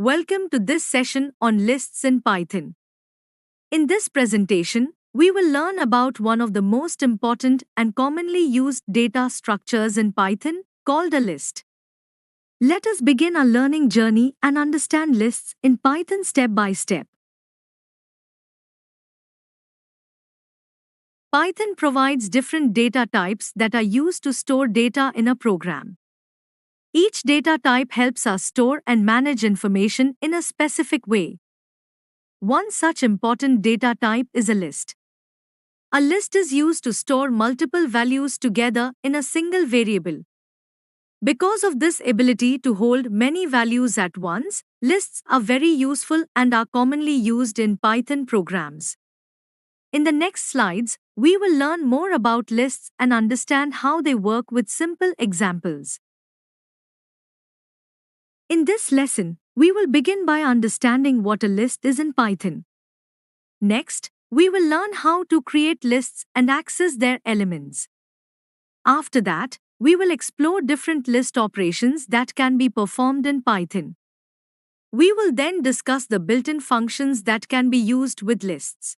Welcome to this session on lists in Python. In this presentation, we will learn about one of the most important and commonly used data structures in Python, called a list. Let us begin our learning journey and understand lists in Python step by step. Python provides different data types that are used to store data in a program. Each data type helps us store and manage information in a specific way. One such important data type is a list. A list is used to store multiple values together in a single variable. Because of this ability to hold many values at once, lists are very useful and are commonly used in Python programs. In the next slides, we will learn more about lists and understand how they work with simple examples. In this lesson, we will begin by understanding what a list is in Python. Next, we will learn how to create lists and access their elements. After that, we will explore different list operations that can be performed in Python. We will then discuss the built-in functions that can be used with lists.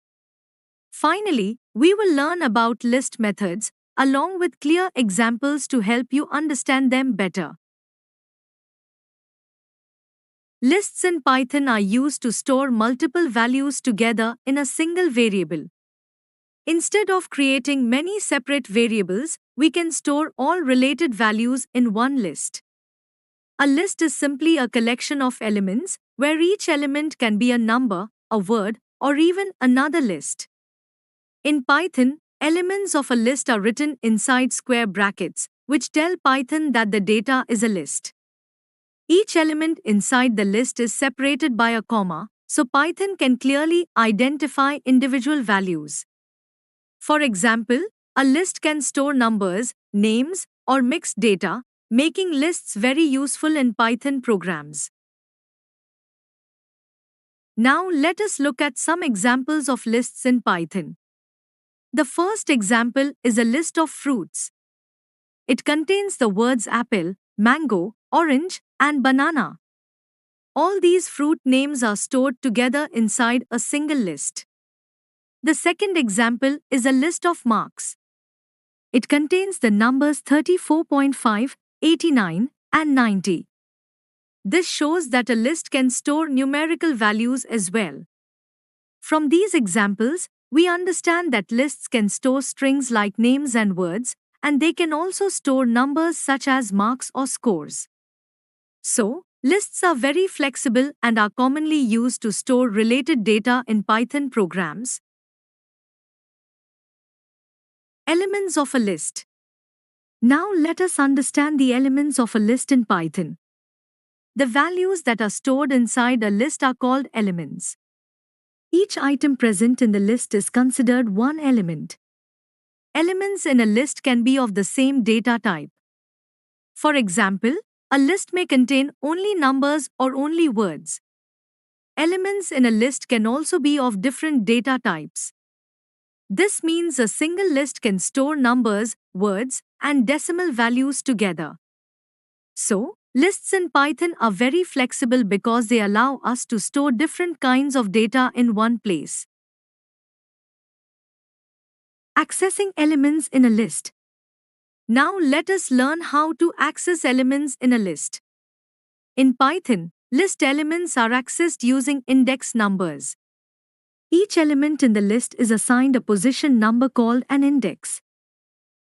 Finally, we will learn about list methods, along with clear examples to help you understand them better. Lists in Python are used to store multiple values together in a single variable. Instead of creating many separate variables, we can store all related values in one list. A list is simply a collection of elements, where each element can be a number, a word, or even another list. In Python, elements of a list are written inside square brackets, which tell Python that the data is a list. Each element inside the list is separated by a comma, so Python can clearly identify individual values. For example, a list can store numbers, names, or mixed data, making lists very useful in Python programs. Now let us look at some examples of lists in Python. The first example is a list of fruits. It contains the words apple, mango, orange, and banana. All these fruit names are stored together inside a single list. The second example is a list of marks. It contains the numbers 34.5, 89, and 90. This shows that a list can store numerical values as well. From these examples, we understand that lists can store strings like names and words, and they can also store numbers such as marks or scores. So, lists are very flexible and are commonly used to store related data in Python programs. Elements of a list. Now let us understand the elements of a list in Python. The values that are stored inside a list are called elements. Each item present in the list is considered one element. Elements in a list can be of the same data type. For example, a list may contain only numbers or only words. Elements in a list can also be of different data types. This means a single list can store numbers, words, and decimal values together. So, lists in Python are very flexible because they allow us to store different kinds of data in one place. Accessing elements in a list. Now let us learn how to access elements in a list. In Python, list elements are accessed using index numbers. Each element in the list is assigned a position number called an index.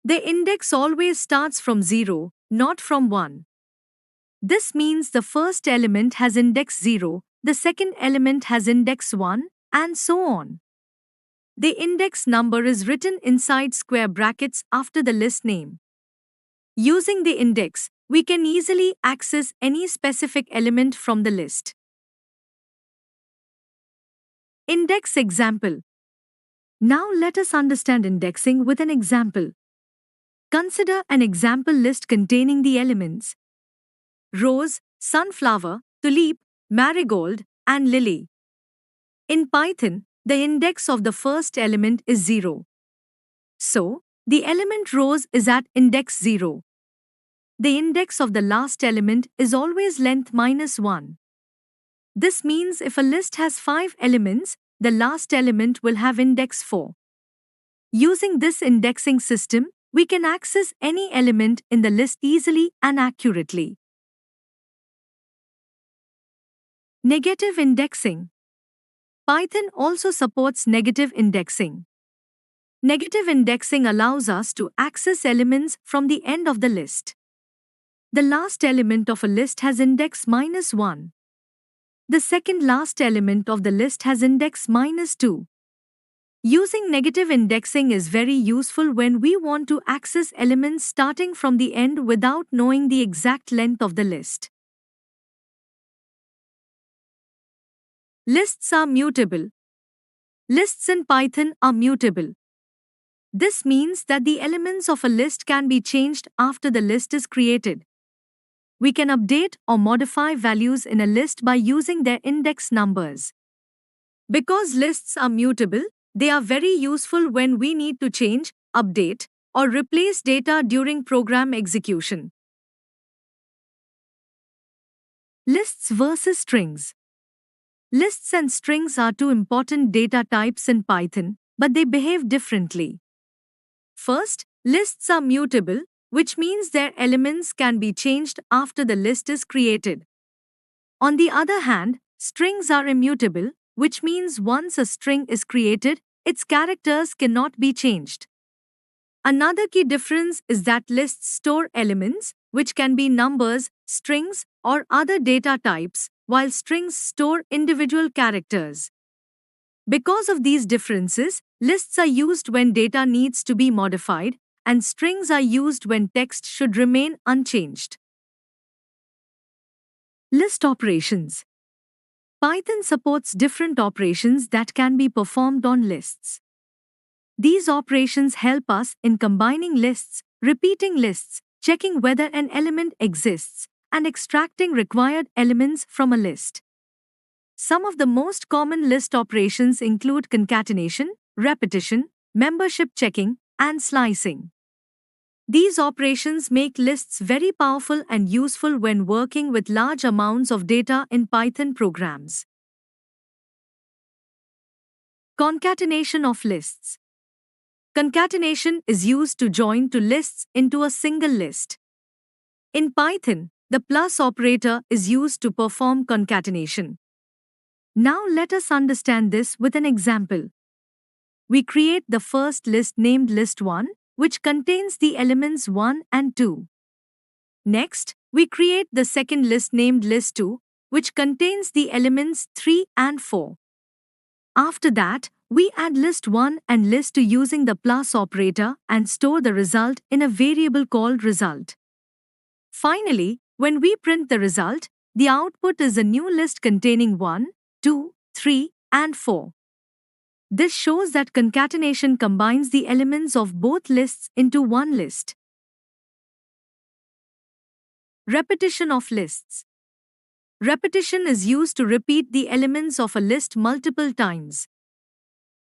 The index always starts from 0, not from 1. This means the first element has index 0, the second element has index 1, and so on. The index number is written inside square brackets after the list name. Using the index, we can easily access any specific element from the list. Index example. Now let us understand indexing with an example. Consider an example list containing the elements rose, sunflower, tulip, marigold, and lily. In Python, the index of the first element is 0. So, the element rose is at index 0. The index of the last element is always length -1. This means if a list has 5 elements, the last element will have index 4. Using this indexing system, we can access any element in the list easily and accurately. Negative indexing. Python also supports negative indexing. Negative indexing allows us to access elements from the end of the list. The last element of a list has index -1. The second last element of the list has index -2. Using negative indexing is very useful when we want to access elements starting from the end without knowing the exact length of the list. Lists are mutable. Lists in Python are mutable. This means that the elements of a list can be changed after the list is created. We can update or modify values in a list by using their index numbers. Because lists are mutable, they are very useful when we need to change, update, or replace data during program execution. Lists versus strings. Lists and strings are two important data types in Python, but they behave differently. First, lists are mutable, which means their elements can be changed after the list is created. On the other hand, strings are immutable, which means once a string is created, its characters cannot be changed. Another key difference is that lists store elements, which can be numbers, strings, or other data types, while strings store individual characters. Because of these differences, lists are used when data needs to be modified, and strings are used when text should remain unchanged. List operations. Python supports different operations that can be performed on lists. These operations help us in combining lists, repeating lists, checking whether an element exists, and extracting required elements from a list. Some of the most common list operations include concatenation, repetition, membership checking, and slicing. These operations make lists very powerful and useful when working with large amounts of data in Python programs. Concatenation of lists. Concatenation is used to join two lists into a single list. In Python, the plus operator is used to perform concatenation. Now let us understand this with an example. We create the first list named list1, which contains the elements 1 and 2. Next, we create the second list named list2, which contains the elements 3 and 4. After that, we add list1 and list2 using the plus operator and store the result in a variable called result. Finally, when we print the result, the output is a new list containing 1, 2, 3, and 4. This shows that concatenation combines the elements of both lists into one list. Repetition of lists. Repetition is used to repeat the elements of a list multiple times.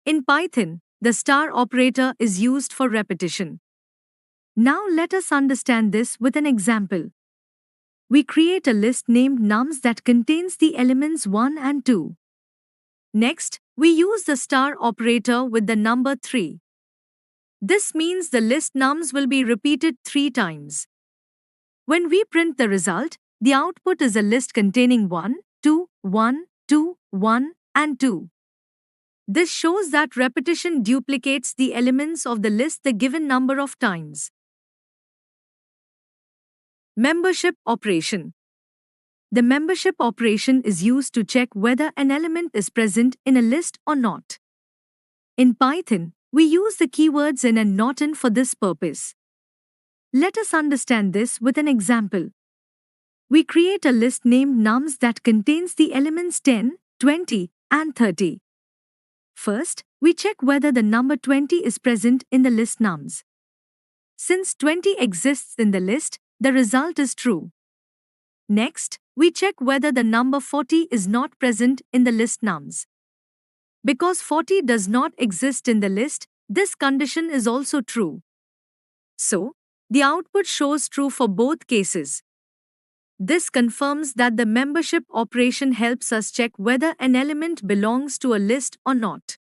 In Python, the star operator is used for repetition. Now let us understand this with an example. We create a list named nums that contains the elements 1 and 2. Next, we use the star operator with the number 3. This means the list nums will be repeated 3 times. When we print the result, the output is a list containing 1, 2, 1, 2, 1, and 2. This shows that repetition duplicates the elements of the list the given number of times. Membership operation. The membership operation is used to check whether an element is present in a list or not. In Python, we use the keywords in and not in for this purpose. Let us understand this with an example. We create a list named nums that contains the elements 10, 20, and 30. First, we check whether the number 20 is present in the list nums. Since 20 exists in the list, the result is true. Next, we check whether the number 40 is not present in the list nums. Because 40 does not exist in the list, this condition is also true. So, the output shows true for both cases. This confirms that the membership operation helps us check whether an element belongs to a list or not.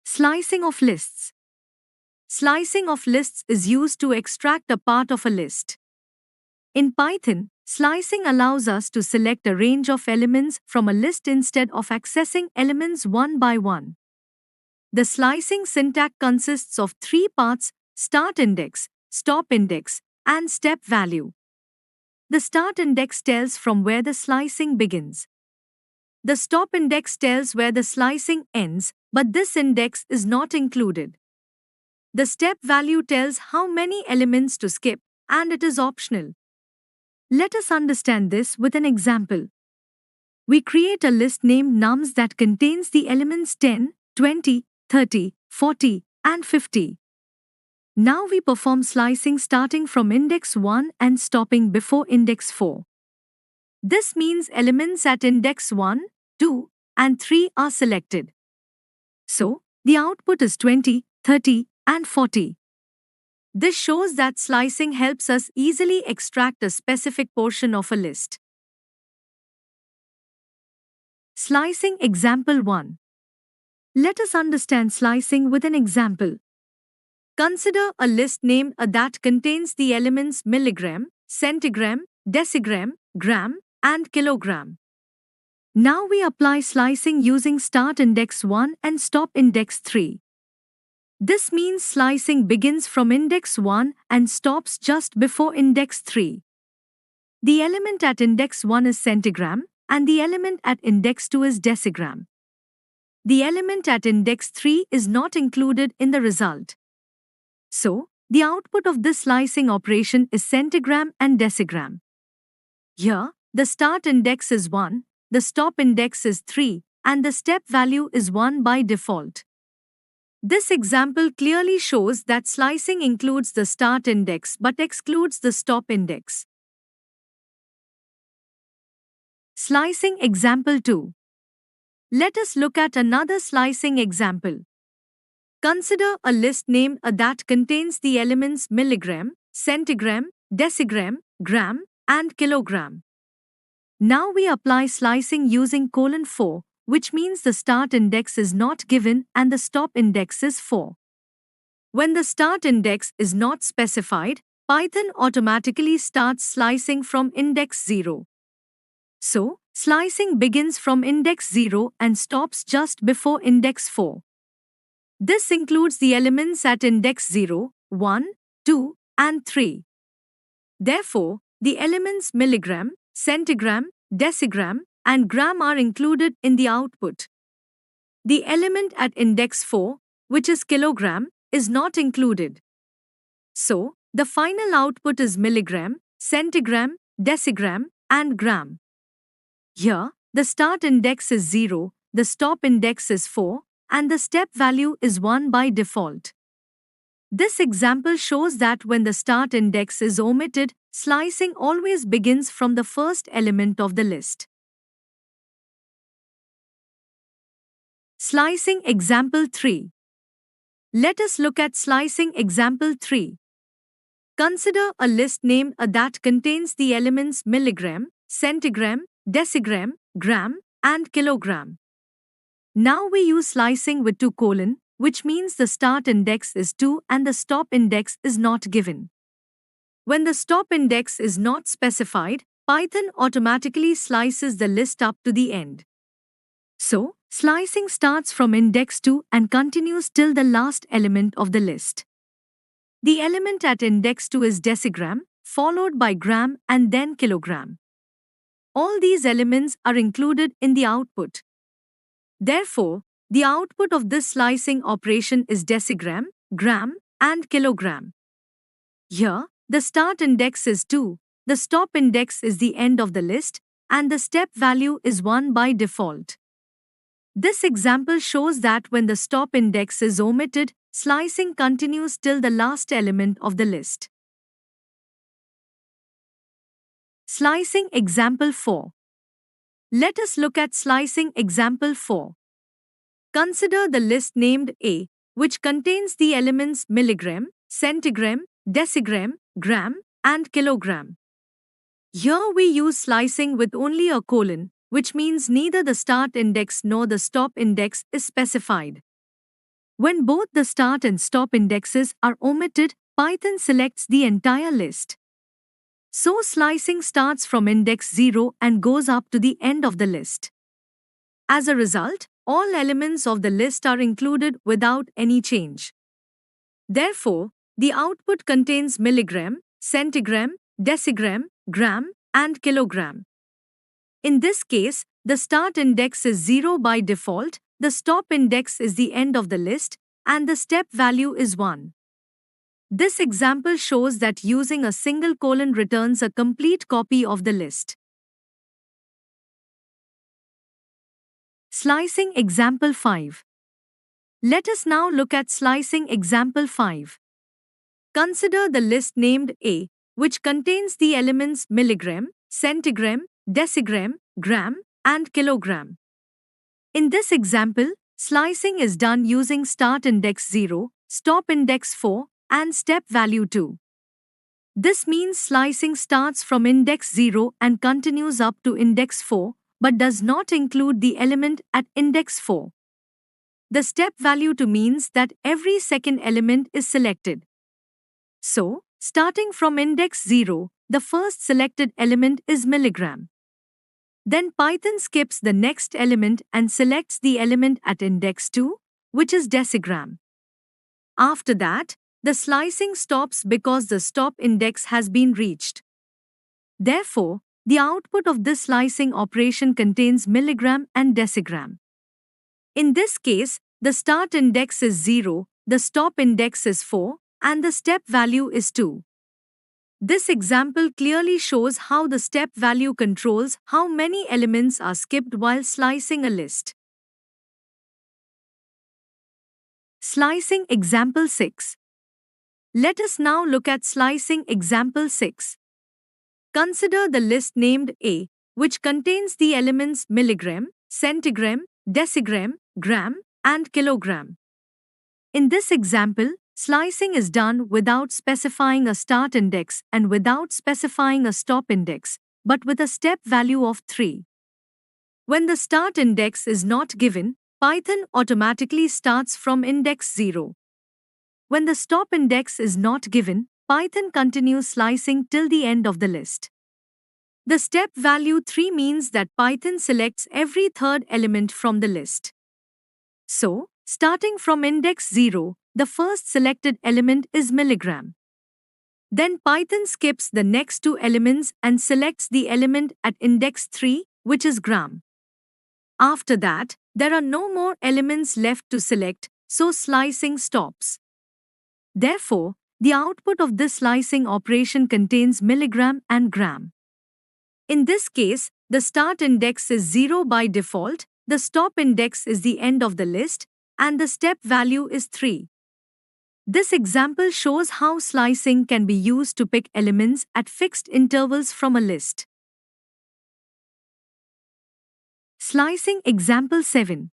Slicing of lists. Slicing of lists is used to extract a part of a list. In Python, slicing allows us to select a range of elements from a list instead of accessing elements one by one. The slicing syntax consists of three parts: start index, stop index, and step value. The start index tells from where the slicing begins. The stop index tells where the slicing ends, but this index is not included. The step value tells how many elements to skip, and it is optional. Let us understand this with an example. We create a list named nums that contains the elements 10, 20, 30, 40, and 50. Now we perform slicing starting from index 1 and stopping before index 4. This means elements at index 1, 2, and 3 are selected. So, the output is 20, 30, and 40. This shows that slicing helps us easily extract a specific portion of a list. Slicing example 1. Let us understand slicing with an example. Consider a list named A that contains the elements milligram, centigram, decigram, gram, and kilogram. Now we apply slicing using start index 1 and stop index 3. This means slicing begins from index 1 and stops just before index 3. The element at index 1 is centigram, and the element at index 2 is decigram. The element at index 3 is not included in the result. So, the output of this slicing operation is centigram and decigram. Here, the start index is 1, the stop index is 3, and the step value is 1 by default. This example clearly shows that slicing includes the start index but excludes the stop index. Slicing example 2. Let us look at another slicing example. Consider a list named A that contains the elements milligram, centigram, decigram, gram, and kilogram. Now we apply slicing using :4, which means the start index is not given and the stop index is 4. When the start index is not specified, Python automatically starts slicing from index 0. So, slicing begins from index 0 and stops just before index 4. This includes the elements at index 0, 1, 2, and 3. Therefore, the elements milligram, centigram, decigram, and gram are included in the output. The element at index 4, which is kilogram, is not included. So, the final output is milligram, centigram, decigram, and gram. Here, the start index is 0, the stop index is 4, and the step value is 1 by default. This example shows that when the start index is omitted, slicing always begins from the first element of the list. Slicing example 3. Let us look at slicing example 3. Consider a list named A that contains the elements milligram, centigram, decigram, gram, and kilogram. Now we use slicing with :2, which means the start index is 2 and the stop index is not given. When the stop index is not specified, Python automatically slices the list up to the end. So, slicing starts from index 2 and continues till the last element of the list. The element at index 2 is decigram, followed by gram and then kilogram. All these elements are included in the output. Therefore, the output of this slicing operation is decigram, gram, and kilogram. Here, the start index is 2, the stop index is the end of the list, and the step value is 1 by default. This example shows that when the stop index is omitted, slicing continues till the last element of the list. Slicing example 4. Let us look at slicing example 4. Consider the list named A, which contains the elements milligram, centigram, decigram, gram, and kilogram. Here we use slicing with only a colon, which means neither the start index nor the stop index is specified. When both the start and stop indexes are omitted, Python selects the entire list. So slicing starts from index 0 and goes up to the end of the list. As a result, all elements of the list are included without any change. Therefore, the output contains milligram, centigram, decigram, gram, and kilogram. In this case, the start index is 0 by default, the stop index is the end of the list, and the step value is 1. This example shows that using a single colon returns a complete copy of the list. Slicing example 5. Let us now look at slicing example 5. Consider the list named A, which contains the elements milligram, centigram, decigram, gram, and kilogram. In this example, slicing is done using start index 0, stop index 4, and step value 2. This means slicing starts from index 0 and continues up to index 4, but does not include the element at index 4. The step value 2 means that every second element is selected. So, starting from index 0, the first selected element is milligram. Then Python skips the next element and selects the element at index 2, which is decigram. After that, the slicing stops because the stop index has been reached. Therefore, the output of this slicing operation contains milligram and decigram. In this case, the start index is 0, the stop index is 4, and the step value is 2. This example clearly shows how the step value controls how many elements are skipped while slicing a list. Slicing example 6. Let us now look at slicing example 6. Consider the list named A, which contains the elements milligram, centigram, decigram, gram, and kilogram. In this example, slicing is done without specifying a start index and without specifying a stop index, but with a step value of 3. When the start index is not given, Python automatically starts from index 0. When the stop index is not given, Python continues slicing till the end of the list. The step value 3 means that Python selects every third element from the list. So, starting from index 0, the first selected element is milligram. Then Python skips the next two elements and selects the element at index 3, which is gram. After that, there are no more elements left to select, so slicing stops. Therefore, the output of this slicing operation contains milligram and gram. In this case, the start index is 0 by default, the stop index is the end of the list, and the step value is 3. This example shows how slicing can be used to pick elements at fixed intervals from a list. Slicing example 7.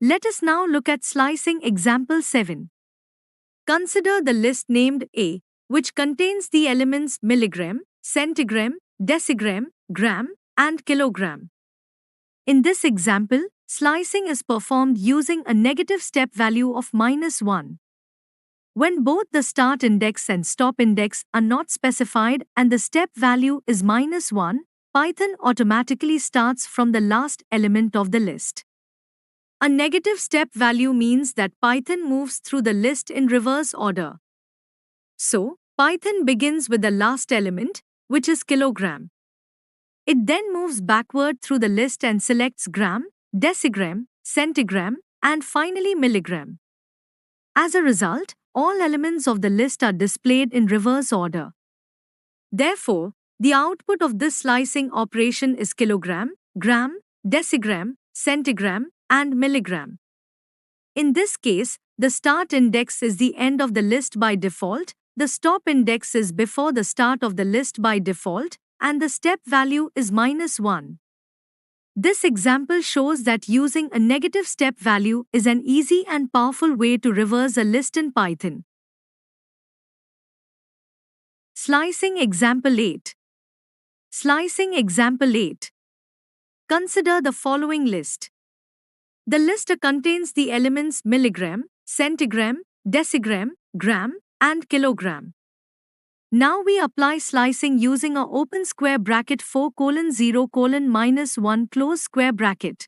Let us now look at slicing example 7. Consider the list named A, which contains the elements milligram, centigram, decigram, gram, and kilogram. In this example, slicing is performed using a negative step value of -1. When both the start index and stop index are not specified and the step value is -1, Python automatically starts from the last element of the list. A negative step value means that Python moves through the list in reverse order. So, Python begins with the last element, which is kilogram. It then moves backward through the list and selects gram, decigram, centigram, and finally milligram. As a result, all elements of the list are displayed in reverse order. Therefore, the output of this slicing operation is kilogram, gram, decigram, centigram, and milligram. In this case, the start index is the end of the list by default, the stop index is before the start of the list by default, and the step value is -1. This example shows that using a negative step value is an easy and powerful way to reverse a list in Python. Slicing example 8. Slicing example 8. Consider the following list. The list contains the elements milligram, centigram, decigram, gram, and kilogram. Now we apply slicing using a open square bracket 4:0:-1 close square bracket.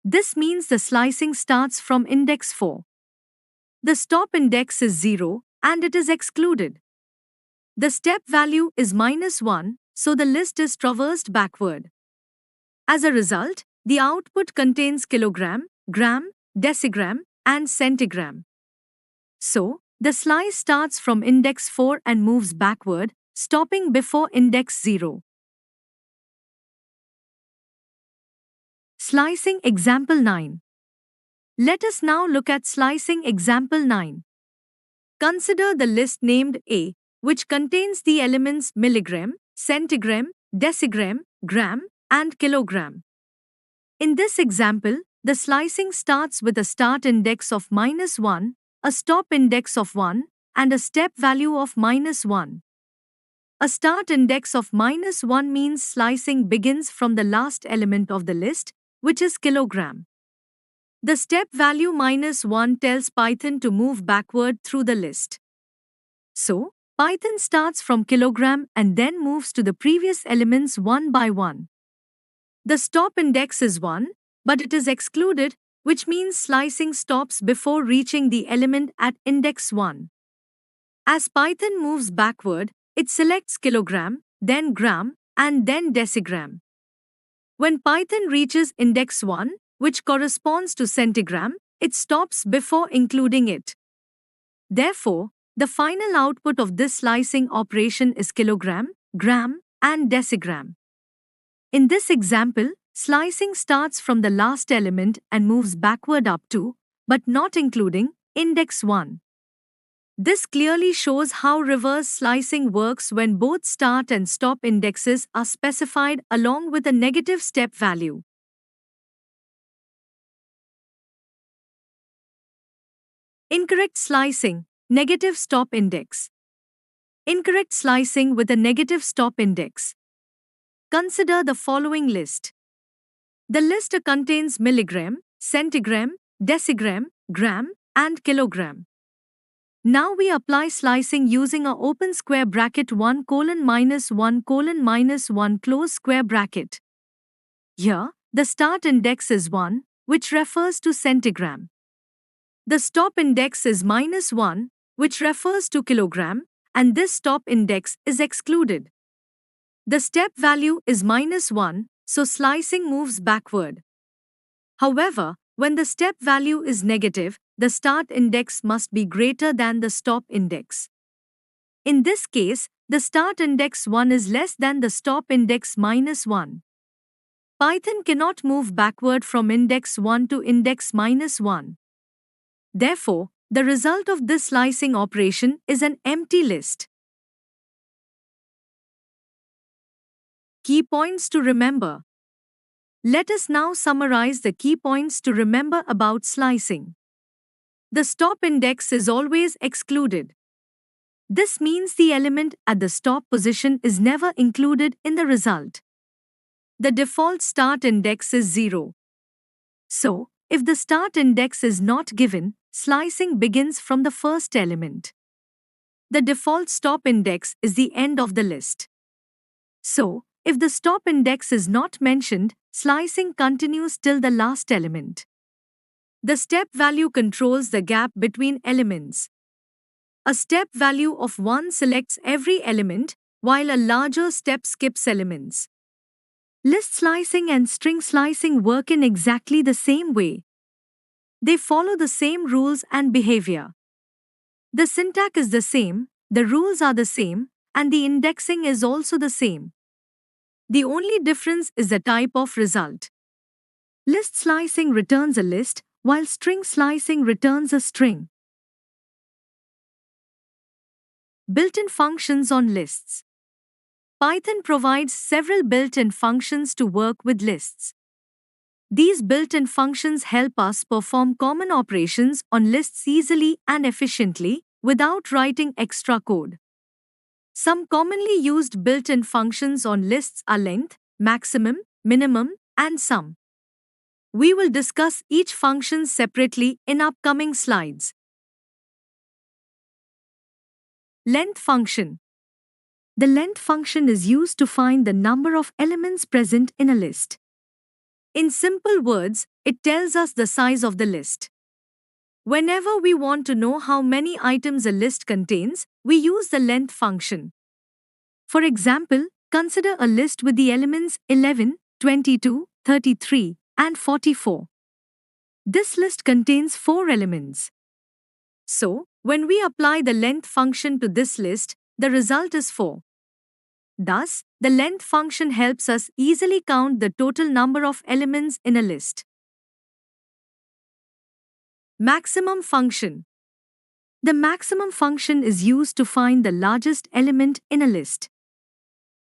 This means the slicing starts from index 4. The stop index is 0 and it is excluded. The step value is -1, so the list is traversed backward. As a result, the output contains kilogram, gram, decigram, and centigram. So, the slice starts from index 4 and moves backward, stopping before index 0. Slicing example 9. Let us now look at slicing example 9. Consider the list named A, which contains the elements milligram, centigram, decigram, gram, and kilogram. In this example, the slicing starts with a start index of -1, a stop index of 1, and a step value of -1. A start index of -1 means slicing begins from the last element of the list, which is kilogram. The step value -1 tells Python to move backward through the list. So, Python starts from kilogram and then moves to the previous elements one by one. The stop index is 1, but it is excluded, which means slicing stops before reaching the element at index 1. As Python moves backward, it selects kilogram, then gram, and then decigram. When Python reaches index 1, which corresponds to centigram, it stops before including it. Therefore, the final output of this slicing operation is kilogram, gram, and decigram. In this example, slicing starts from the last element and moves backward up to, but not including, index 1. This clearly shows how reverse slicing works when both start and stop indexes are specified along with a negative step value. Incorrect slicing, negative stop index. Incorrect slicing with a negative stop index. Consider the following list. The list contains milligram, centigram, decigram, gram, and kilogram. Now we apply slicing using a open square bracket 1:1:1 close square bracket. Here, the start index is 1, which refers to centigram. The stop index is -1, which refers to kilogram, and this stop index is excluded. The step value is -1, so slicing moves backward. However, when the step value is negative, the start index must be greater than the stop index. In this case, the start index 1 is less than the stop index -1. Python cannot move backward from index 1 to index -1. Therefore, the result of this slicing operation is an empty list. Key points to remember. Let us now summarize the key points to remember about slicing. The stop index is always excluded. This means the element at the stop position is never included in the result. The default start index is 0. So, if the start index is not given, slicing begins from the first element. The default stop index is the end of the list. So, if the stop index is not mentioned, slicing continues till the last element. The step value controls the gap between elements. A step value of 1 selects every element, while a larger step skips elements. List slicing and string slicing work in exactly the same way. They follow the same rules and behavior. The syntax is the same, the rules are the same, and the indexing is also the same. The only difference is the type of result. List slicing returns a list, while string slicing returns a string. Built-in functions on lists. Python provides several built-in functions to work with lists. These built-in functions help us perform common operations on lists easily and efficiently without writing extra code. Some commonly used built-in functions on lists are length, maximum, minimum, and sum. We will discuss each function separately in upcoming slides. Length function. The length function is used to find the number of elements present in a list. In simple words, it tells us the size of the list. Whenever we want to know how many items a list contains, we use the length function. For example, consider a list with the elements 11, 22, 33, and 44. This list contains 4 elements. So, when we apply the length function to this list, the result is 4. Thus, the length function helps us easily count the total number of elements in a list. Maximum function. The maximum function is used to find the largest element in a list.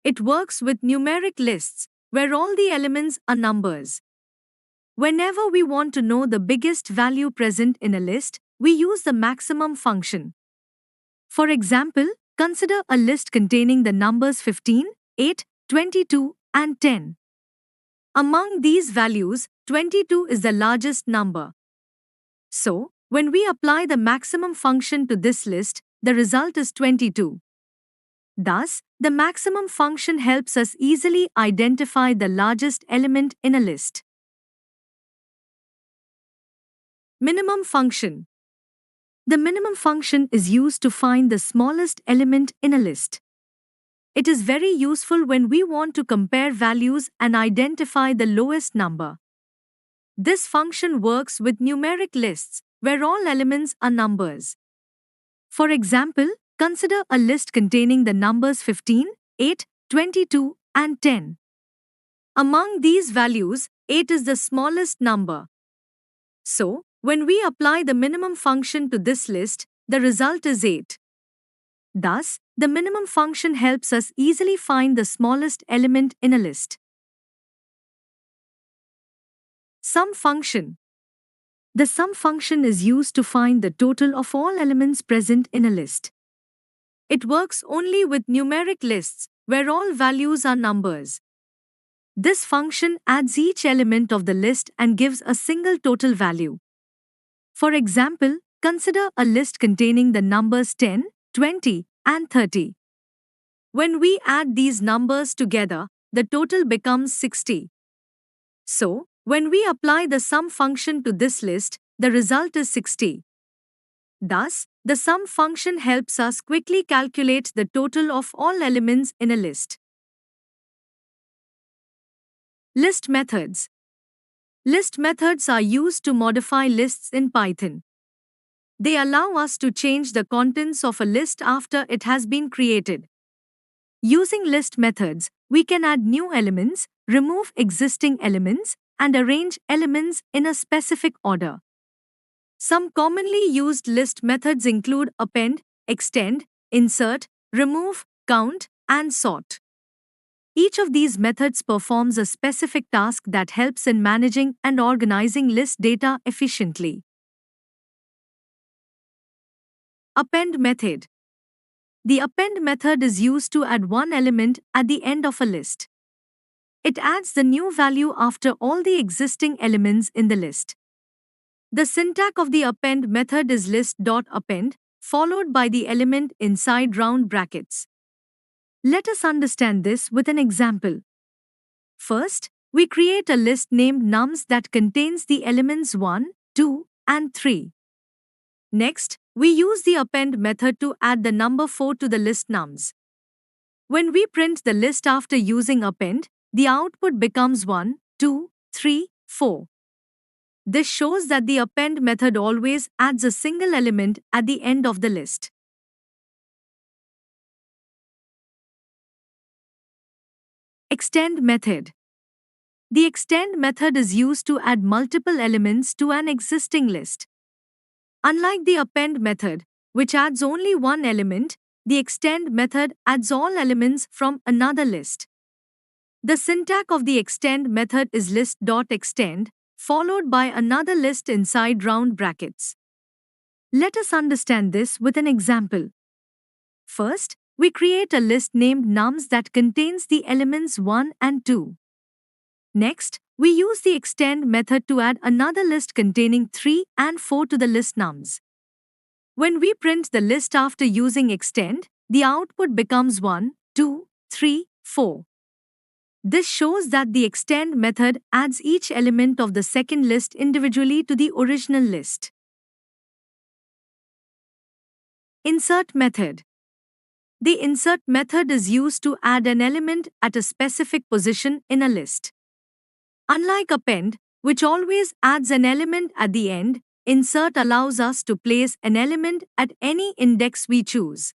It works with numeric lists, where all the elements are numbers. Whenever we want to know the biggest value present in a list, we use the maximum function. For example, consider a list containing the numbers 15, 8, 22, and 10. Among these values, 22 is the largest number. So, when we apply the maximum function to this list, the result is 22. Thus, the maximum function helps us easily identify the largest element in a list. Minimum function. The minimum function is used to find the smallest element in a list. It is very useful when we want to compare values and identify the lowest number. This function works with numeric lists, where all elements are numbers. For example, consider a list containing the numbers 15, 8, 22, and 10. Among these values, 8 is the smallest number. So, when we apply the minimum function to this list, the result is 8. Thus, the minimum function helps us easily find the smallest element in a list. Sum function. The sum function is used to find the total of all elements present in a list. It works only with numeric lists, where all values are numbers. This function adds each element of the list and gives a single total value. For example, consider a list containing the numbers 10, 20, and 30. When we add these numbers together, the total becomes 60. So, when we apply the sum function to this list, the result is 60. Thus, the sum function helps us quickly calculate the total of all elements in a list. List methods. List methods are used to modify lists in Python. They allow us to change the contents of a list after it has been created. Using list methods, we can add new elements, remove existing elements, and arrange elements in a specific order. Some commonly used list methods include append, extend, insert, remove, count, and sort. Each of these methods performs a specific task that helps in managing and organizing list data efficiently. Append method. The append method is used to add one element at the end of a list. It adds the new value after all the existing elements in the list. The syntax of the append method is list.append, followed by the element inside round brackets. Let us understand this with an example. First, we create a list named nums that contains the elements 1, 2, and 3. Next, we use the append method to add the number 4 to the list nums. When we print the list after using append, the output becomes 1, 2, 3, 4. This shows that the append method always adds a single element at the end of the list. Extend method. The extend method is used to add multiple elements to an existing list. Unlike the append method, which adds only one element, the extend method adds all elements from another list. The syntax of the extend method is list.extend, followed by another list inside round brackets. Let us understand this with an example. First, we create a list named nums that contains the elements 1 and 2. Next, we use the extend method to add another list containing 3 and 4 to the list nums. When we print the list after using extend, the output becomes 1, 2, 3, 4. This shows that the extend method adds each element of the second list individually to the original list. Insert method. The insert method is used to add an element at a specific position in a list. Unlike append, which always adds an element at the end, insert allows us to place an element at any index we choose.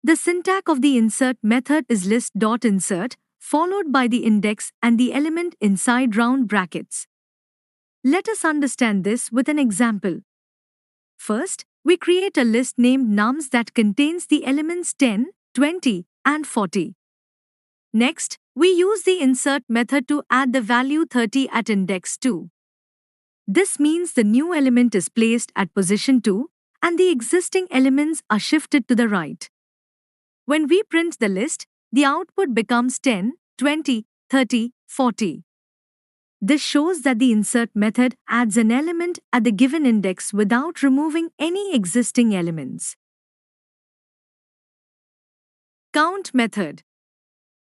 The syntax of the insert method is list.insert, followed by the index and the element inside round brackets. Let us understand this with an example. First, we create a list named nums that contains the elements 10, 20, and 40. Next, we use the insert method to add the value 30 at index 2. This means the new element is placed at position 2, and the existing elements are shifted to the right. When we print the list, the output becomes 10, 20, 30, 40. This shows that the insert method adds an element at the given index without removing any existing elements. Count method.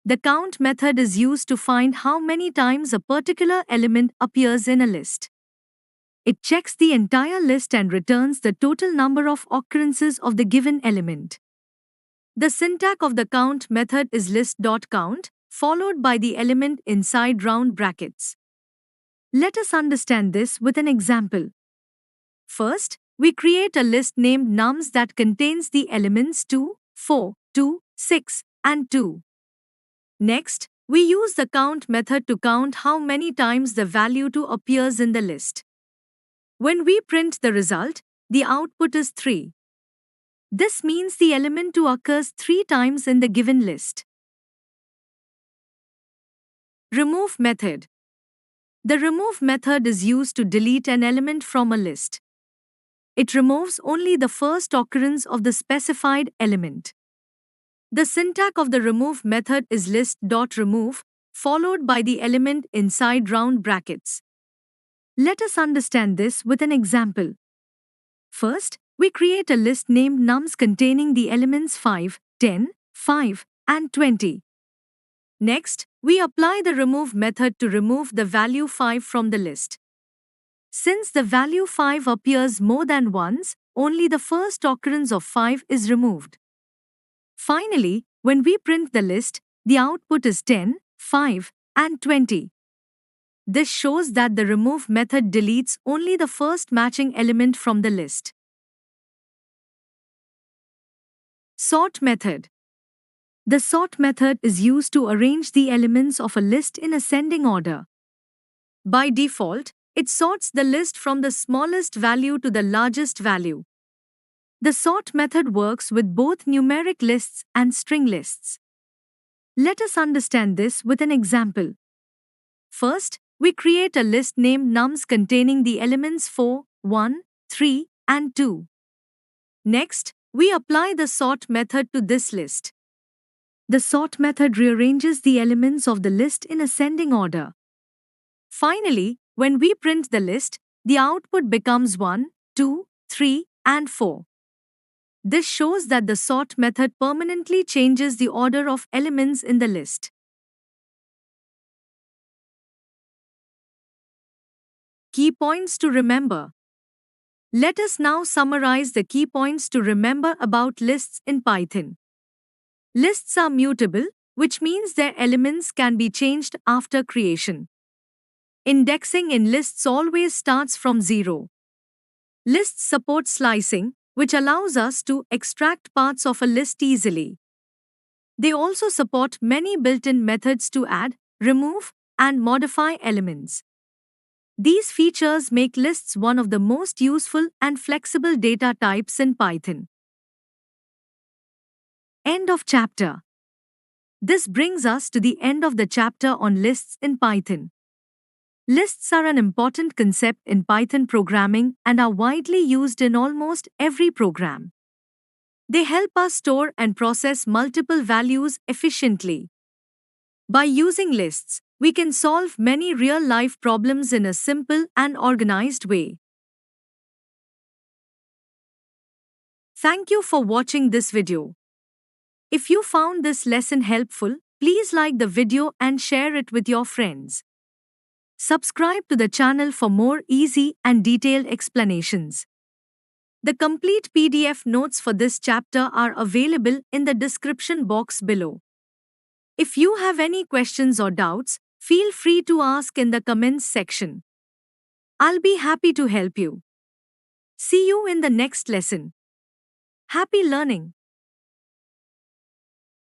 The count method is used to find how many times a particular element appears in a list. It checks the entire list and returns the total number of occurrences of the given element. The syntax of the count method is list.count, followed by the element inside round brackets. Let us understand this with an example. First, we create a list named nums that contains the elements 2, 4, 2, 6, and 2. Next, we use the count method to count how many times the value 2 appears in the list. When we print the result, the output is 3. This means the element 2 occurs 3 times in the given list. Remove method. The remove method is used to delete an element from a list. It removes only the first occurrence of the specified element. The syntax of the remove method is list.remove, followed by the element inside round brackets. Let us understand this with an example. First, we create a list named nums containing the elements 5, 10, 5, and 20. Next, we apply the remove method to remove the value 5 from the list. Since the value 5 appears more than once, only the first occurrence of 5 is removed. Finally, when we print the list, the output is 10, 5, and 20. This shows that the remove method deletes only the first matching element from the list. Sort method. The sort method is used to arrange the elements of a list in ascending order. By default, it sorts the list from the smallest value to the largest value. The sort method works with both numeric lists and string lists. Let us understand this with an example. First, we create a list named nums containing the elements 4, 1, 3, and 2. Next, we apply the sort method to this list. The sort method rearranges the elements of the list in ascending order. Finally, when we print the list, the output becomes 1, 2, 3, and 4. This shows that the sort method permanently changes the order of elements in the list. Key points to remember. Let us now summarize the key points to remember about lists in Python. Lists are mutable, which means their elements can be changed after creation. Indexing in lists always starts from 0. Lists support slicing, which allows us to extract parts of a list easily. They also support many built-in methods to add, remove, and modify elements. These features make lists one of the most useful and flexible data types in Python. End of chapter. This brings us to the end of the chapter on lists in Python. Lists are an important concept in Python programming and are widely used in almost every program. They help us store and process multiple values efficiently. By using lists, we can solve many real life problems in a simple and organized way. Thank you for watching this video. If you found this lesson helpful, please like the video and share it with your friends. Subscribe to the channel for more easy and detailed explanations. The complete PDF notes for this chapter are available in the description box below. If you have any questions or doubts, feel free to ask in the comments section. I'll be happy to help you. See you in the next lesson. Happy learning!